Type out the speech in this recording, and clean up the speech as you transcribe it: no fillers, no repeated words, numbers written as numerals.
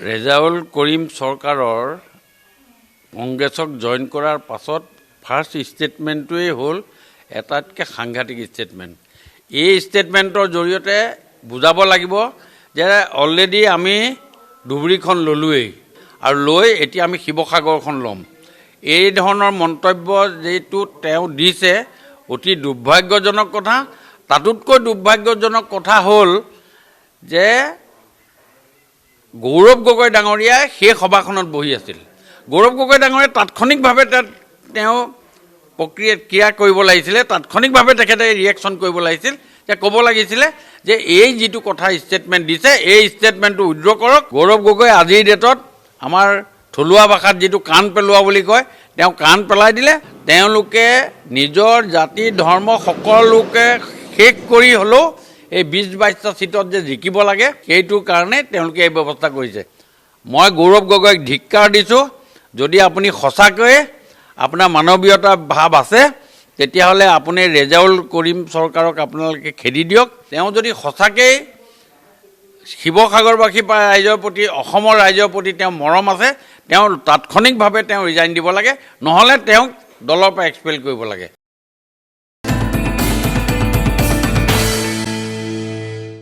ৰেজাউল কৰিম চৰকাৰৰ কংগ্ৰেছক জইন কৰাৰ পাছত ফাৰ্ষ্ট ষ্টেটমেণ্টটোৱেই হ'ল এটাতকৈ সাংঘাতিক ষ্টেটমেণ্ট। এই ষ্টেটমেণ্টৰ জৰিয়তে বুজাব লাগিব যে অলৰেডি আমি ধুবুৰীখন ল'লোৱেই আৰু লৈ এতিয়া আমি শিৱসাগৰখন ল'ম। এই ধৰণৰ মন্তব্য যিটো তেওঁ দিছে অতি দুৰ্ভাগ্যজনক কথা। তাতোতকৈ দুৰ্ভাগ্যজনক কথা হ'ল যে গৌৰৱ গগৈ ডাঙৰীয়াই সেই সভাখনত বহি আছিল। গৌৰৱ গগৈ ডাঙৰীয়াই তাৎক্ষণিকভাৱে তেওঁ ক্ৰিয়া কৰিব লাগিছিলে, তাৎক্ষণিকভাৱে তেখেতে ৰিয়েকশ্যন কৰিব লাগিছিল, যে ক'ব লাগিছিলে যে এই যিটো কথা ষ্টেটমেণ্ট দিছে এই ষ্টেটমেণ্টটো উইথড্ৰ কৰক। গৌৰৱ গগৈ আজিৰ ডেটত আমাৰ থলুৱা ভাষাত যিটো কাণ পেলোৱা বুলি কয়, তেওঁ কাণ পেলাই দিলে। তেওঁলোকে নিজৰ জাতি ধৰ্ম সকলোকে শেষ কৰি হ'লেও এই ২০-২২টা চিটত যে জিকিব লাগে সেইটোৰ কাৰণে তেওঁলোকে এই ব্যৱস্থা কৰিছে। মই গৌৰৱ গগৈক ধিক্কাৰ দিছোঁ। যদি আপুনি সঁচাকৈয়ে আপোনাৰ মানৱীয়তা ভাৱ আছে তেতিয়াহ'লে আপুনি ৰেজাউল কৰিম চৰকাৰক আপোনালোকে খেদি দিয়ক। তেওঁ যদি সঁচাকৈয়ে শিৱসাগৰবাসী ৰাইজৰ প্ৰতি অসমৰ ৰাইজৰ প্ৰতি তেওঁ মৰম আছে তেওঁ তাৎক্ষণিকভাৱে তেওঁ ৰিজাইন দিব লাগে, নহ'লে তেওঁক দলৰ পৰা এক্সপেল কৰিব লাগে।